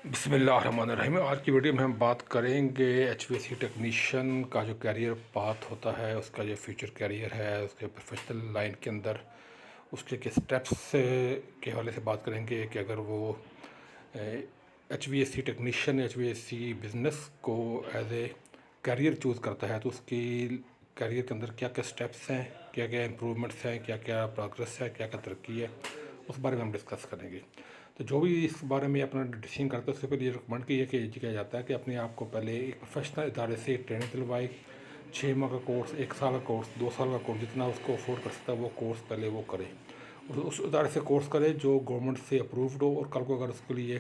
बिस्मिल्लाहिर्रहमानिर्रहीम। आज की वीडियो में हम बात करेंगे एचवीएसी टेक्नीशियन का जो कैरियर पाथ होता है, उसका जो फ्यूचर कैरियर है, उसके प्रोफेशनल लाइन के अंदर उसके के स्टेप्स के हवाले से बात करेंगे कि अगर वो एचवीएसी टेक्नीशियन एचवीएसी बिज़नेस को एज ए कैरियर चूज़ करता है तो उसकी कैरियर के अंदर क्या क्या स्टेप्स हैं, क्या क्या इम्प्रूवमेंट्स हैं, क्या क्या प्रोग्रेस है, क्या क्या तरक्की है, उस बारे में हम डिस्कस करेंगे। तो जो भी इस बारे में अपना डिसीजन करता है उससे पहले ये रिकमेंड किया जाता है कि अपने आप को पहले एक प्रोफेशनल इदारे से ट्रेनिंग दिलवाए। 6 माह का कोर्स, 1 साल का कोर्स, 2 साल का कोर्स, जितना उसको अफोर्ड कर सकता है वो कोर्स पहले वो करे। उस इदारे से कोर्स करे जो गवर्नमेंट से अप्रूव्ड हो, और कल को अगर उसके लिए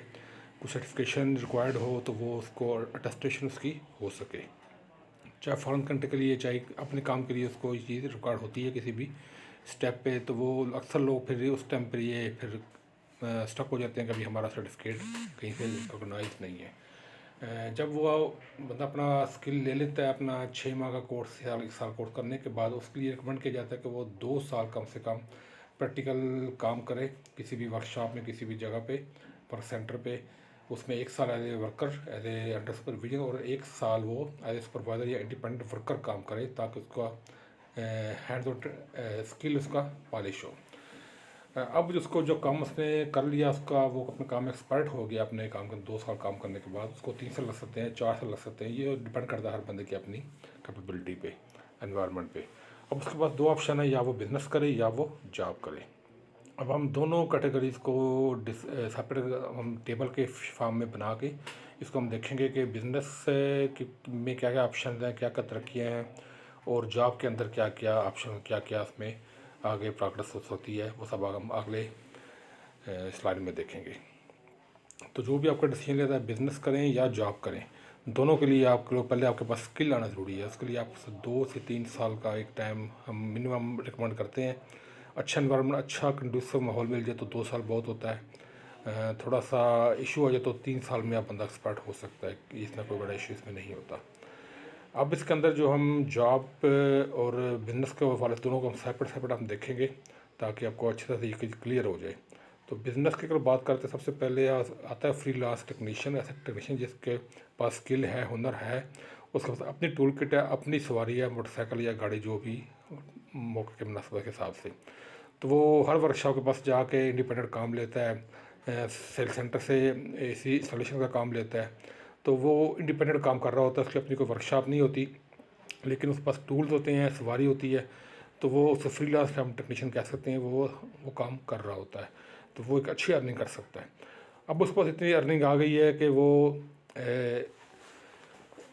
कुछ सर्टिफिकेशन रिक्वायर्ड हो तो वो उसको अटेस्टेशन उसकी हो सके। चाहे फॉरेन कंट्री के लिए, चाहे अपने काम के लिए उसको ये चीज़ रिक्वायर्ड होती है किसी भी स्टेप पे, तो वो अक्सर लोग फिर उस टाइम पर ये फिर स्टक हो जाते हैं कि अभी हमारा सर्टिफिकेट कहीं से ऑर्गेनाइज नहीं है। जब वो बंदा अपना स्किल ले लेता है, अपना 6 माह का कोर्स या 1 साल कोर्स करने के बाद उसके लिए रिकमेंड किया जाता है कि वो 2 साल कम से कम प्रैक्टिकल काम करे किसी भी वर्कशॉप में, किसी भी जगह पे, वर्क सेंटर पे। उसमें 1 साल as a worker, as a under supervision, और 1 साल वो एज ए सुपरवाइज़र या इंडिपेंडेंट वर्कर काम करे ताकि उसका हैंड्स ऑन स्किल उसका पॉलिश हो। अब उसको जो काम उसने कर लिया, उसका वो अपने काम में एक्सपर्ट हो गया, अपने काम के 2 साल काम करने के बाद उसको 3 साल लग सकते हैं, 4 साल लग सकते हैं, ये डिपेंड करता है हर बंदे की अपनी कैपेबिलिटी पे, एनवायरनमेंट पे। अब उसके पास 2 ऑप्शन है, या वो बिज़नेस करे या वो जॉब करे। अब हम दोनों कैटेगरीज़ को सेपरेट हम टेबल के फॉर्म में बना के इसको हम देखेंगे कि बिज़नेस में क्या क्या ऑप्शन हैं, क्या क्या तरक्कियाँ हैं, और जॉब के अंदर क्या क्या ऑप्शन, क्या क्या उसमें आगे प्रोग्रेस हो सकती है, वो सब हम अगले स्लाइड में देखेंगे। तो जो भी आपका डिसीजन लेता है, बिज़नेस करें या जॉब करें, दोनों के लिए आपको पहले आपके पास स्किल आना ज़रूरी है। उसके लिए आप 2 से 3 साल का एक टाइम हम मिनिमम रिकमेंड करते हैं। अच्छा इन्वायरमेंट, अच्छा कंडूसिव माहौल मिल जाए तो 2 साल बहुत होता है। थोड़ा सा इशू हो जाए तो 3 साल में आप बंदा एक्सपर्ट हो सकता है, इसमें कोई बड़ा इशू इसमें नहीं होता। अब इसके अंदर जो हम जॉब और बिज़नेस के वाले दोनों को हम सेपरेट हम देखेंगे ताकि आपको अच्छी तरह से ये क्लियर हो जाए। तो बिज़नेस की अगर बात करते हैं, सबसे पहले आता है फ्रीलांस टेक्नीशियन। ऐसा टेक्नीशियन जिसके पास स्किल है, हुनर है, उसके पास अपनी टूल किट है, अपनी सवारी है, मोटरसाइकिल या गाड़ी, जो भी मौके के मुनासिबत के हिसाब से। तो वो हर वर्कशॉप के पास जाके इंडिपेंडेंट काम लेता है, सेल सेंटर से एसी इंस्टॉलेशन का काम लेता है। तो वो इंडिपेंडेंट काम कर रहा होता है, उसकी अपनी कोई वर्कशॉप नहीं होती, लेकिन उसके पास टूल्स होते हैं, सवारी होती है, तो वो उसे फ्रीलांस हम टेक्नीशियन कह सकते हैं। वो काम कर रहा होता है, तो वो एक अच्छी अर्निंग कर सकता है। अब उसके पास इतनी अर्निंग आ गई है कि वो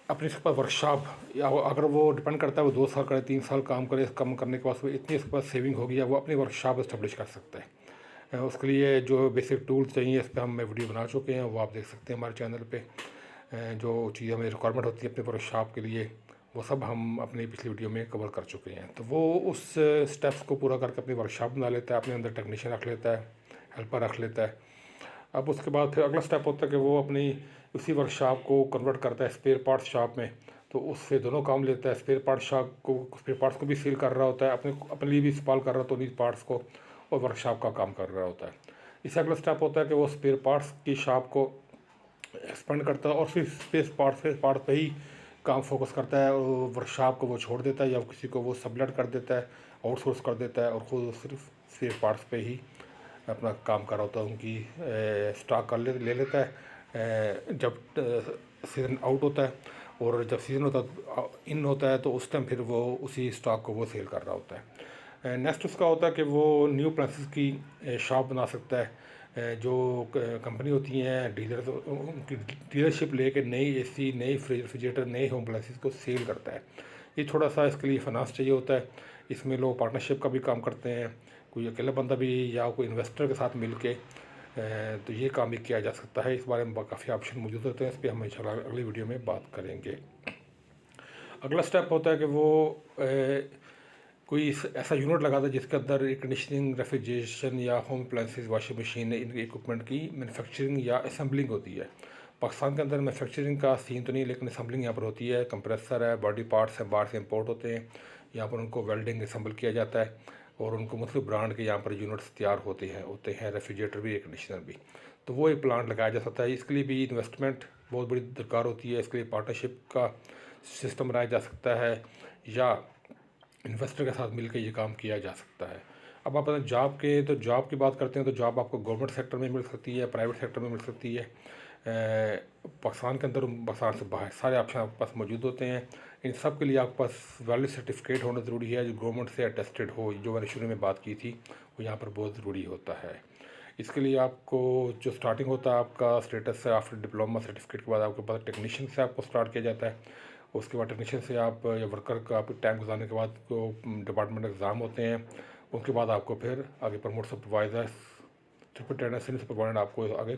अपने इसके पास वर्कशॉप, या अगर वो डिपेंड करता है वो 2 साल करे, 3 साल काम करे, कम करने के बाद वो इतनी इसके पास सेविंग होगी है, वो अपनी वर्कशॉप इस्टेब्लिश कर सकता है। उसके लिए जो बेसिक टूल्स चाहिए, इस पर हम वीडियो बना चुके हैं, वो आप देख सकते हैं हमारे चैनल पे। जो चीज़ हमें रिक्वायरमेंट होती है अपने वर्कशॉप के लिए, वो सब हम अपनी पिछली वीडियो में कवर कर चुके हैं। तो वो उस स्टेप्स को पूरा करके अपनी वर्कशॉप बना लेता है, अपने अंदर टेक्नीशियन रख लेता है, हेल्पर रख लेता है। अब उसके बाद फिर अगला स्टेप होता है कि वो अपनी उसी वर्कशॉप को कन्वर्ट करता है स्पेयर पार्ट्स शॉप में। तो उससे दोनों काम लेता है, स्पेयर पार्ट शॉप को, स्पेयर पार्ट्स को भी सेल कर रहा होता है, अपने लिए भी इस्तेमाल कर रहा होता है उन्हीं पार्ट्स को, और वर्कशॉप का काम कर रहा होता है। इससे अगला स्टेप होता है कि वो स्पेयर पार्ट्स की शॉप को एक्सपेंड करता है और फिर स्पेयर पार्ट पे ही काम फोकस करता है, और वर्कशॉप को वो छोड़ देता है या किसी को वो सबलेट कर देता है, आउटसोर्स कर देता है, और खुद सिर्फ स्पेयर पार्ट्स पे ही अपना काम कर रहा होता है। उनकी स्टॉक कर ले लेता है जब सीज़न आउट होता है, और जब सीज़न होता इन होता है तो उस टाइम फिर वो उसी स्टॉक को वो सेल कर रहा होता है। नेक्स्ट उसका होता है कि वो न्यू अप्लायंसेस की शॉप बना सकता है। जो कंपनी होती हैं डीलर, उनकी डीलरशिप लेके नई एसी, नई फ्रिज, रेफ्रिजरेटर, नए होम अप्लायंसेस को सेल करता है। ये थोड़ा सा इसके लिए फाइनेंस चाहिए होता है। इसमें लोग पार्टनरशिप का भी काम करते हैं, कोई अकेला बंदा भी या कोई इन्वेस्टर के साथ मिल के, तो ये काम भी किया जा सकता है। इस बारे में काफ़ी ऑप्शन मौजूद होते हैं, इस पर हम इंशाल्लाह अगली वीडियो में बात करेंगे। अगला स्टेप होता है कि वो कोई ऐसा यूनिट लगाता है जिसके अंदर एयर कंडीशनिंग, रेफ्रिजरेशन या होम अप्लायंसेस, वॉशिंग मशीन, इन इक्विपमेंट की मैन्युफैक्चरिंग या असेंबलिंग होती है। पाकिस्तान के अंदर मैन्युफैक्चरिंग का सीन तो नहीं, लेकिन असेंबलिंग यहाँ पर होती है। कंप्रेसर है, बॉडी पार्ट्स हैं, बाहर से इंपोर्ट होते हैं, यहाँ पर उनको वेल्डिंग असेंबल किया जाता है। और उनको मुख्तलिफ ब्रांड के यहाँ पर यूनिट्स तैयार होते हैं रेफ्रिजरेटर भी, एयर कंडीशनर भी। तो वो एक प्लांट लगाया जा सकता है। इसके लिए भी इन्वेस्टमेंट बहुत बड़ी दरकार होती है। इसके लिए पार्टनरशिप का सिस्टम बनाया जा सकता है या इन्वेस्टर के साथ मिलकर ये काम किया जा सकता है। अब आप जॉब की बात करते हैं तो जॉब आपको गवर्नमेंट सेक्टर में मिल सकती है, प्राइवेट सेक्टर में मिल सकती है। पाकिस्तान के अंदर, पाकिस्तान से बाहर सारे ऑप्शन आपके पास मौजूद होते हैं। इन सब के लिए आपके पास वैलिड सर्टिफिकेट होना ज़रूरी है, जो गवर्नमेंट से अटेस्टेड हो। जो मैंने शुरू में बात की थी वो यहाँ पर बहुत ज़रूरी होता है। इसके लिए आपको जो स्टार्टिंग होता है आपका स्टेटस है, आफ्टर डिप्लोमा सर्टिफिकेट के बाद आपके पास टेक्नीशियन से आपको स्टार्ट किया जाता है। उसके बाद टेक्नीशियन से आप या वर्कर का आप टाइम गुजारने के बाद को डिपार्टमेंट एग्ज़ाम होते हैं। उसके बाद आपको फिर आगे प्रमोट सुपरवाइज़र, सुपरिटेंडेंट, सीनियर सुपरवाइजेंट आपको आगे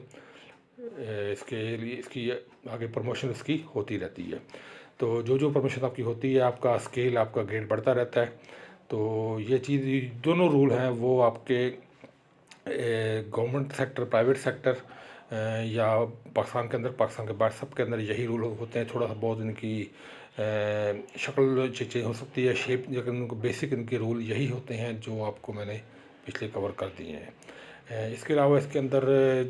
इसकी आगे प्रमोशन इसकी होती रहती है। तो जो प्रमोशन आपकी होती है, आपका स्केल, आपका ग्रेड बढ़ता रहता है। तो ये चीज़, दोनों रूल हैं वो आपके गवर्नमेंट सेक्टर, प्राइवेट सेक्टर या पाकिस्तान के अंदर, पाकिस्तान के बाहर, सब के अंदर यही रूल होते हैं। थोड़ा सा बहुत इनकी शक्ल चेंज हो सकती है, शेप, लेकिन उनको बेसिक इनके रूल यही होते हैं जो आपको मैंने पिछले कवर कर दिए हैं। इसके अलावा इसके अंदर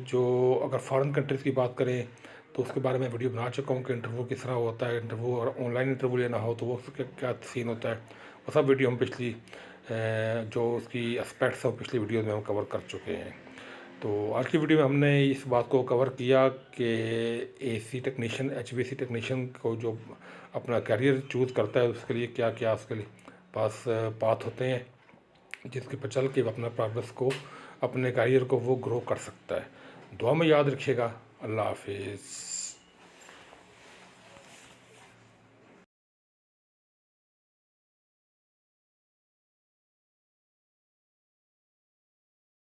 जो अगर फॉरेन कंट्रीज़ की बात करें तो उसके बारे में वीडियो बना चुका हूँ कि इंटरव्यू किस तरह होता है। इंटरव्यू और ऑनलाइन इंटरव्यू लेना हो तो वो उसका क्या सीन होता है, वो सब वीडियो हम पिछली जो उसकी एस्पेक्ट्स हैं पिछली वीडियो में हम कवर कर चुके हैं। तो आज की वीडियो में हमने इस बात को कवर किया कि एसी टेक्नीशियन, एचवीएसी टेक्नीशियन को जो अपना करियर चूज़ करता है उसके लिए क्या क्या उसके लिए पास पाथ होते हैं, जिसके पर चल के अपना प्रोग्रेस को, अपने करियर को वो ग्रो कर सकता है। दुआ में याद रखिएगा। अल्लाह हाफिज़।